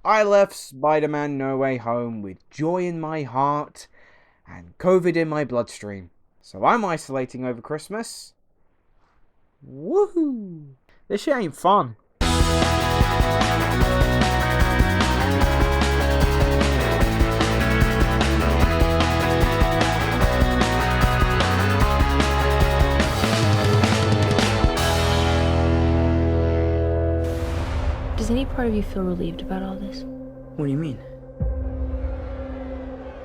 I left Spider-Man No Way Home with joy in my heart and COVID in my bloodstream. So I'm isolating over Christmas. Woohoo! This shit ain't fun. Does any part of you feel relieved about all this? What do you mean?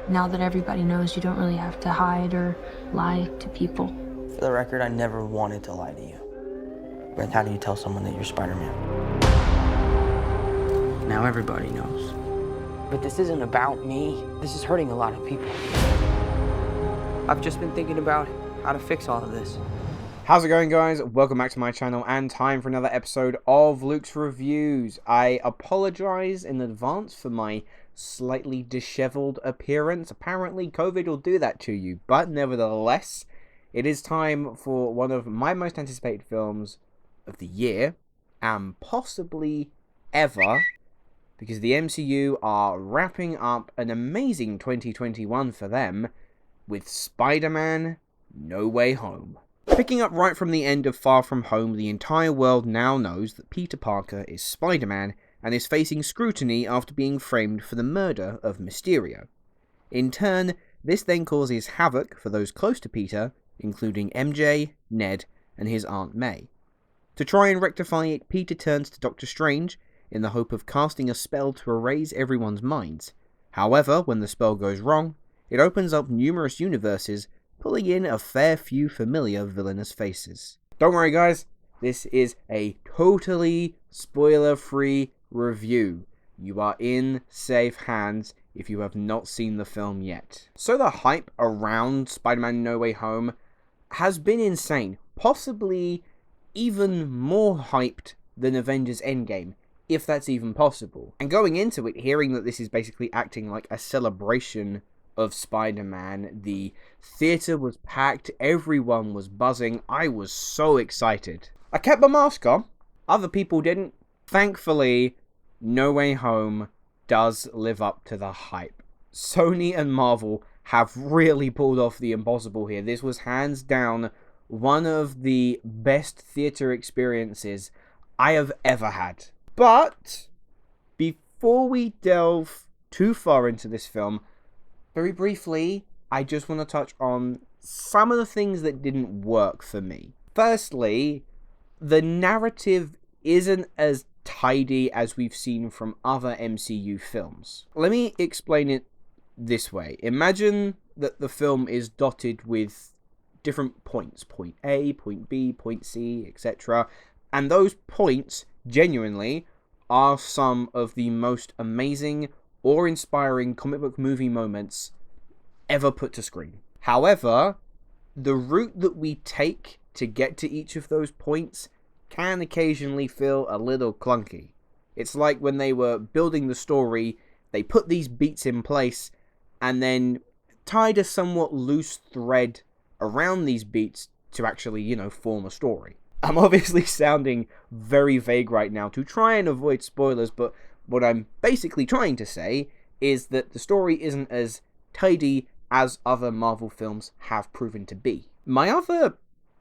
Now that everybody knows you don't really have to hide or lie to people. For the record, I never wanted to lie to you. But how do you tell someone that you're Spider-Man? Now everybody knows. But this isn't about me. This is hurting a lot of people. I've just been thinking about how to fix all of this. How's it going, guys? Welcome back to my channel and time for another episode of Luke's Reviews. I apologize in advance for my slightly disheveled appearance. Apparently COVID will do that to you, but nevertheless, it is time for one of my most anticipated films of the year, and possibly ever, because the MCU are wrapping up an amazing 2021 for them with Spider-Man No Way Home. Picking up right from the end of Far From Home, the entire world now knows that Peter Parker is Spider-Man and is facing scrutiny after being framed for the murder of Mysterio. In turn, this then causes havoc for those close to Peter, including MJ, Ned, and his Aunt May. To try and rectify it, Peter turns to Doctor Strange in the hope of casting a spell to erase everyone's minds. However, when the spell goes wrong, it opens up numerous universes, pulling in a fair few familiar villainous faces. Don't worry, guys, this is a totally spoiler-free review. You are in safe hands if you have not seen the film yet. So the hype around Spider-Man No Way Home has been insane, possibly even more hyped than Avengers Endgame, if that's even possible. And going into it, hearing that this is basically acting like a celebration of Spider-Man, the theatre was packed, everyone was buzzing, I was so excited. I kept my mask on, other people didn't. Thankfully, No Way Home does live up to the hype. Sony and Marvel have really pulled off the impossible here. This was hands down one of the best theatre experiences I have ever had. But before we delve too far into this film, very briefly, I just want to touch on some of the things that didn't work for me. Firstly, the narrative isn't as tidy as we've seen from other MCU films. Let me explain it this way. Imagine that the film is dotted with different points. Point A, point B, point C, etc. And those points, genuinely, are some of the most amazing or inspiring comic book movie moments ever put to screen. However, the route that we take to get to each of those points can occasionally feel a little clunky. It's like when they were building the story, they put these beats in place and then tied a somewhat loose thread around these beats to actually, form a story. I'm obviously sounding very vague right now to try and avoid spoilers, but what I'm basically trying to say is that the story isn't as tidy as other Marvel films have proven to be. My other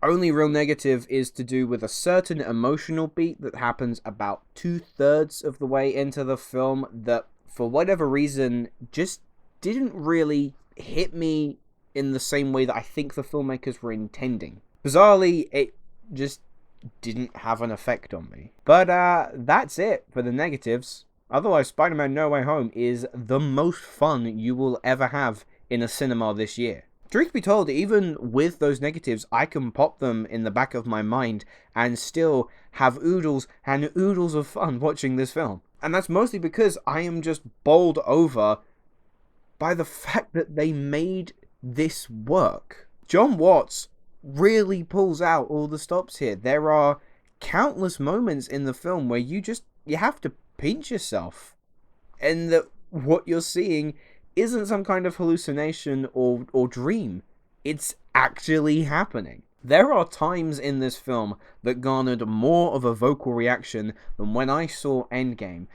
only real negative is to do with a certain emotional beat that happens about 2/3 of the way into the film that, for whatever reason, just didn't really hit me in the same way that I think the filmmakers were intending. Bizarrely, it just didn't have an effect on me. But that's it for the negatives. Otherwise, Spider-Man No Way Home is the most fun you will ever have in a cinema this year. Truth be told, even with those negatives, I can pop them in the back of my mind and still have oodles and oodles of fun watching this film. And that's mostly because I am just bowled over by the fact that they made this work. Jon Watts really pulls out all the stops here. There are countless moments in the film where you have to pinch yourself, and that what you're seeing isn't some kind of hallucination or dream. It's actually happening. There are times in this film that garnered more of a vocal reaction than when I saw Endgame.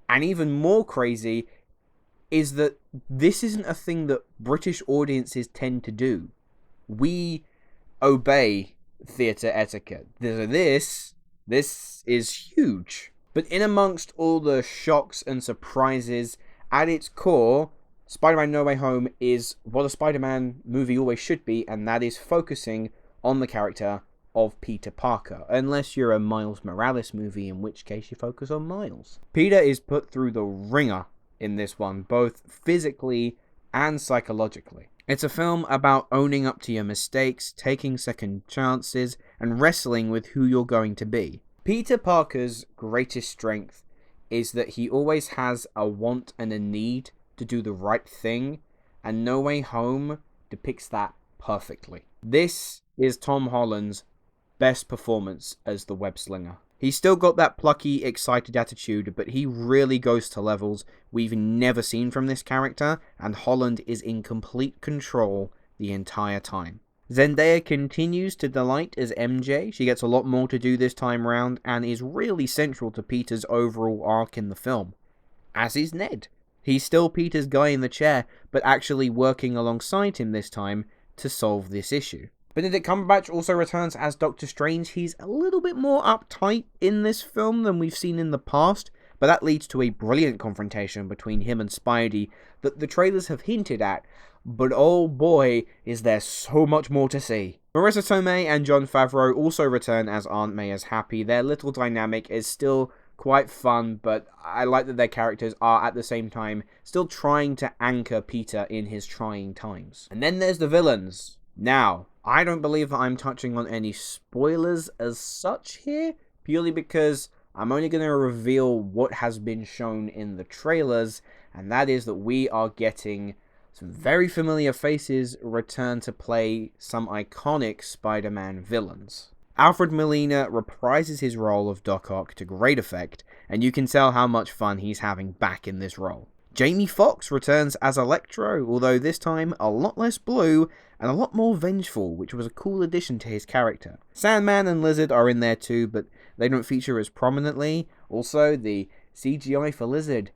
And even more crazy is that this isn't a thing that British audiences tend to do. We obey theatre etiquette. This is huge. But in amongst all the shocks and surprises, at its core, Spider-Man No Way Home is what a Spider-Man movie always should be, and that is focusing on the character of Peter Parker. Unless you're a Miles Morales movie, in which case you focus on Miles. Peter is put through the ringer in this one, both physically and psychologically. It's a film about owning up to your mistakes, taking second chances, and wrestling with who you're going to be. Peter Parker's greatest strength is that he always has a want and a need to do the right thing, and No Way Home depicts that perfectly. This is Tom Holland's best performance as the web slinger. He's still got that plucky, excited attitude, but he really goes to levels we've never seen from this character, and Holland is in complete control the entire time. Zendaya continues to delight as MJ. She gets a lot more to do this time round, and is really central to Peter's overall arc in the film. As is Ned. He's still Peter's guy in the chair, but actually working alongside him this time to solve this issue. Benedict Cumberbatch also returns as Doctor Strange. He's a little bit more uptight in this film than we've seen in the past, but that leads to a brilliant confrontation between him and Spidey that the trailers have hinted at, but oh boy, is there so much more to see. Marisa Tomei and Jon Favreau also return as Aunt May's Happy. Their little dynamic is still quite fun, but I like that their characters are at the same time still trying to anchor Peter in his trying times. And then there's the villains. Now, I don't believe that I'm touching on any spoilers as such here, purely because I'm only going to reveal what has been shown in the trailers, and that is that we are getting some very familiar faces return to play some iconic Spider-Man villains. Alfred Molina reprises his role of Doc Ock to great effect, and you can tell how much fun he's having back in this role. Jamie Foxx returns as Electro, although this time a lot less blue and a lot more vengeful, which was a cool addition to his character. Sandman and Lizard are in there too, but they don't feature as prominently. Also, the CGI for Lizard,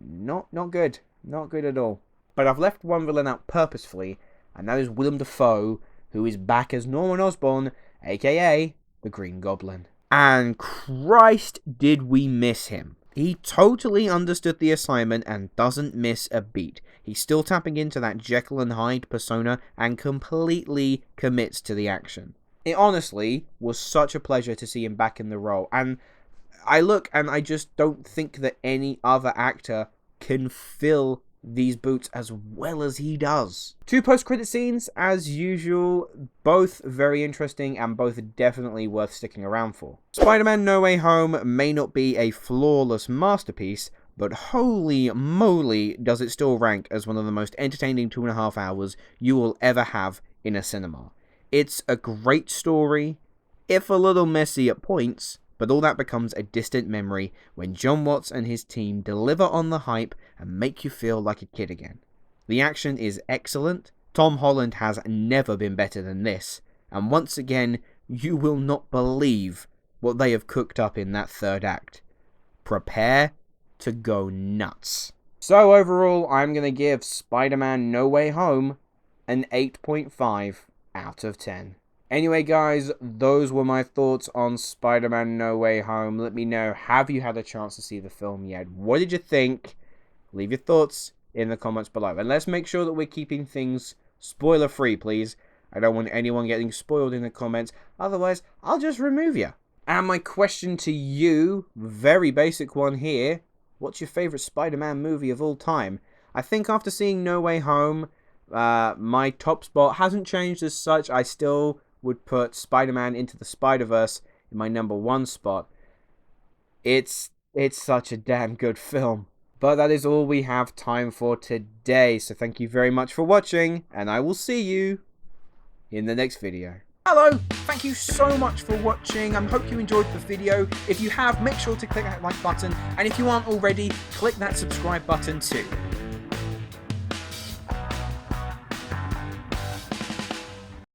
not good. Not good at all. But I've left one villain out purposefully, and that is Willem Dafoe, who is back as Norman Osborn, aka the Green Goblin. And Christ, did we miss him. He totally understood the assignment and doesn't miss a beat. He's still tapping into that Jekyll and Hyde persona and completely commits to the action. It honestly was such a pleasure to see him back in the role, and I look and I just don't think that any other actor can fill these boots as well as he does. 2 post-credit scenes, as usual, both very interesting and both definitely worth sticking around for. Spider-Man No Way Home may not be a flawless masterpiece, but holy moly does it still rank as one of the most entertaining 2.5 hours you will ever have in a cinema. It's a great story, if a little messy at points, but all that becomes a distant memory when Jon Watts and his team deliver on the hype and make you feel like a kid again. The action is excellent, Tom Holland has never been better than this, and once again, you will not believe what they have cooked up in that third act. Prepare to go nuts. So overall, I'm going to give Spider-Man No Way Home an 8.5 out of 10. Anyway guys, those were my thoughts on Spider-Man No Way Home. Let me know, have you had a chance to see the film yet? What did you think? Leave your thoughts in the comments below. And let's make sure that we're keeping things spoiler free, please. I don't want anyone getting spoiled in the comments, otherwise I'll just remove you. And my question to you, very basic one here, what's your favourite Spider-Man movie of all time? I think after seeing No Way Home, my top spot hasn't changed as such. I still would put Spider-Man Into the Spider-Verse in my #1 spot. It's such a damn good film. But that is all we have time for today. So thank you very much for watching, and I will see you in the next video. Hello, thank you so much for watching. I hope you enjoyed the video. If you have, make sure to click that like button. And if you aren't already, click that subscribe button too.